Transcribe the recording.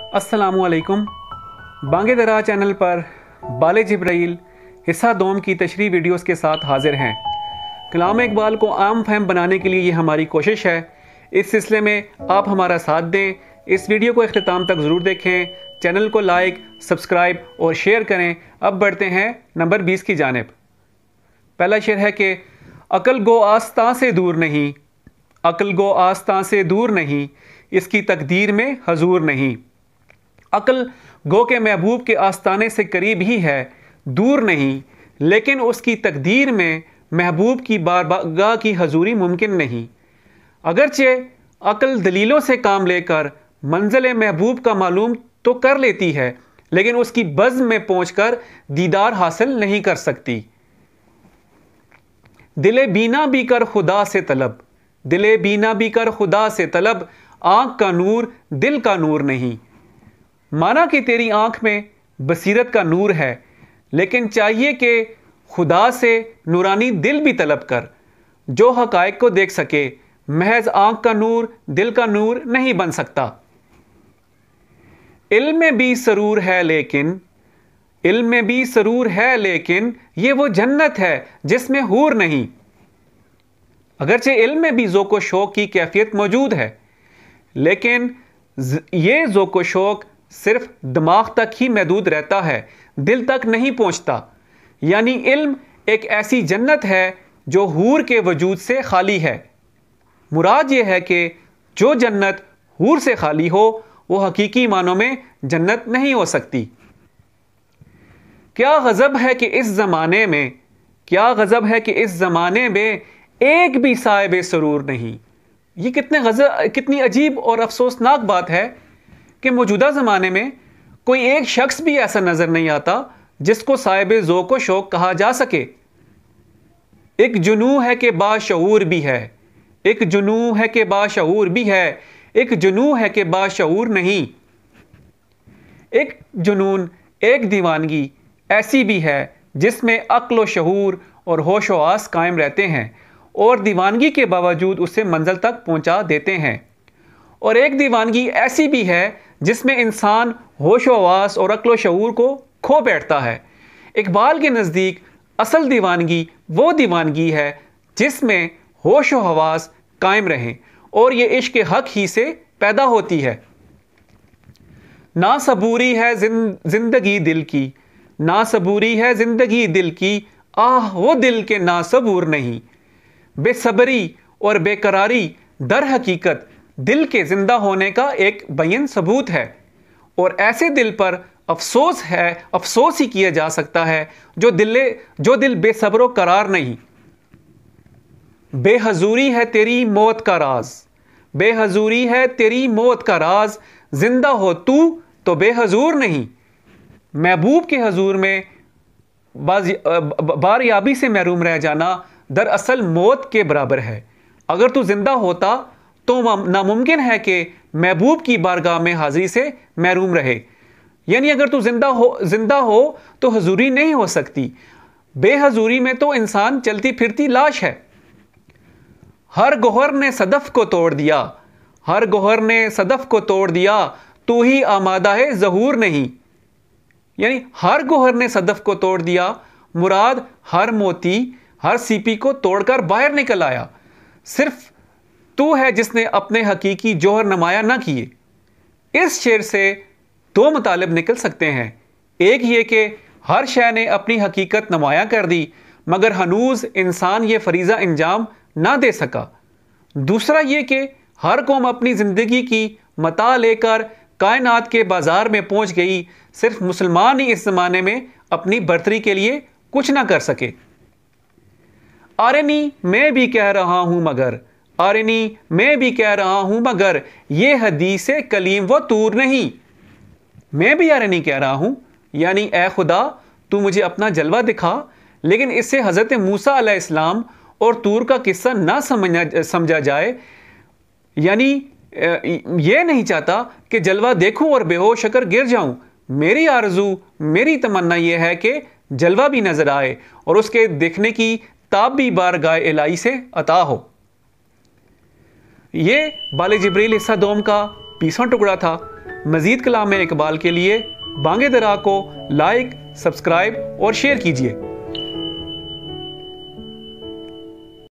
अस्सलामुअलैकुम। बांगे दरा चैनल पर बाले जिब्राइल हिस्सा दोम की तशरीह वीडियोस के साथ हाजिर हैं। कलाम इकबाल को आम फहम बनाने के लिए ये हमारी कोशिश है। इस सिलसिले में आप हमारा साथ दें। इस वीडियो को इख्तिताम तक ज़रूर देखें। चैनल को लाइक, सब्सक्राइब और शेयर करें। अब बढ़ते हैं नंबर 20 की जानिब। पहला शेर है कि अक्ल गो आस्तां से दूर नहीं, अक्ल गो आस्तां से दूर नहीं, इसकी तकदीर में हजूर नहीं। अक्ल गो के महबूब के आस्ताने से करीब ही है, दूर नहीं, लेकिन उसकी तकदीर में महबूब की बारगाह की हजूरी मुमकिन नहीं। अगरचे अक्ल दलीलों से काम लेकर मंजिल महबूब का मालूम तो कर लेती है, लेकिन उसकी बज़्म में पहुंचकर दीदार हासिल नहीं कर सकती। दिले बीना भी कर खुदा से तलब, दिले बीना भी कर खुदा से तलब, आँख का नूर दिल का नूर नहीं। माना कि तेरी आँख में बसीरत का नूर है, लेकिन चाहिए कि खुदा से नूरानी दिल भी तलब कर, जो हक़ाइक़ को देख सके। महज आँख का नूर दिल का नूर नहीं बन सकता। इल्म में भी सरूर है लेकिन, इल्म में भी सरूर है लेकिन, ये वो जन्नत है जिसमें हूर नहीं। अगरचे इल्म में भी ज़ौक़ शौक़ की कैफियत मौजूद है, लेकिन ये ज़ौक़ शौक़ सिर्फ दिमाग तक ही महदूद रहता है, दिल तक नहीं पहुंचता। यानी इल्म एक ऐसी जन्नत है जो हूर के वजूद से खाली है। मुराद ये है कि जो जन्नत हूर से खाली हो वो हकीकी मानों में जन्नत नहीं हो सकती। क्या गज़ब है कि इस ज़माने में, क्या गज़ब है कि इस ज़माने में एक भी साहिब सरूर नहीं। ये कितनी अजीब और अफसोसनाक बात है कि मौजूदा ज़माने में कोई एक शख्स भी ऐसा नज़र नहीं आता जिसको साहिब ज़ौक़ व शौक़ कहा जा सके। एक जुनू है कि बाशऊर भी है, एक जुनू है कि बाशऊर भी है, एक जुनू है कि बाशऊर नहीं। एक जुनून, एक दीवानगी ऐसी भी है जिसमें अक्ल व शऊर और होश व आस कायम रहते हैं और दीवानगी के बावजूद उसे मंजिल तक पहुंचा देते हैं। और एक दीवानगी ऐसी भी है जिसमें इंसान होश व हवास और अक्ल व शऊर को खो बैठता है। इकबाल के नज़दीक असल दीवानगी वो दीवानगी है जिसमें होश व हवास कायम रहें, और ये इश्क हक ही से पैदा होती है। ना सबूरी है जिंदगी दिल की, ना सबूरी है जिंदगी दिल की, आह वो दिल के ना सबूर नहीं। बेसब्री और बेकरारी दर हकीकत दिल के जिंदा होने का एक बयन सबूत है, और ऐसे दिल पर अफसोस है, अफसोस ही किया जा सकता है जो दिल बेसब्रो करार नहीं। बेहजूरी है तेरी मौत का राज, बेहजूरी है तेरी मौत का राज, जिंदा हो तू तो बेहजूर नहीं। महबूब के हजूर में बारयाबी से महरूम रह जाना दरअसल मौत के बराबर है। अगर तू जिंदा होता तो नामुमकिन है कि महबूब की बारगाह में हाजिरी से महरूम रहे। यानी अगर तू जिंदा हो तो हजूरी नहीं हो सकती। बेहजूरी में तो इंसान चलती फिरती लाश है। हर गोहर ने सदफ को तोड़ दिया, हर गोहर ने सदफ को तोड़ दिया, तू ही आमादा है ज़हूर नहीं। यानी हर गोहर ने सदफ को तोड़ दिया, मुराद हर मोती, हर सीपी को तोड़कर बाहर निकल आया। सिर्फ तू है जिसने अपने हकीकी जौहर नुमाया ना किए। इस शेर से दो मतलब निकल सकते हैं। एक ये कि हर शय ने अपनी हकीकत नुमाया कर दी, मगर हनूज इंसान ये फरीज़ा अंजाम ना दे सका। दूसरा ये कि हर कौम अपनी ज़िंदगी की मता लेकर कायनात के बाजार में पहुंच गई, सिर्फ मुसलमान ही इस ज़माने में अपनी बर्तरी के लिए कुछ ना कर सके। आरनी मैं भी कह रहा हूं मगर, आरनी मैं भी कह रहा हूं मगर, ये हदीस कलीम व तूर नहीं। मैं भी आरनी कह रहा हूं, यानी ए खुदा तू मुझे अपना जलवा दिखा, लेकिन इससे हज़रत मूसा अलैहिस्सलाम और तूर का किस्सा ना समझा जाए। यानी ये नहीं चाहता कि जलवा देखूं और बेहोश होकर गिर जाऊं। मेरी आरजू, मेरी तमन्ना यह है कि जलवा भी नजर आए और उसके देखने की ताब भी बारगाह इलाही से अता हो। ये बाले जिब्रील हिस्सा दोम का 20वां टुकड़ा था। मज़ीद कलाम इकबाल के लिए बांगे दरा को लाइक, सब्सक्राइब और शेयर कीजिए।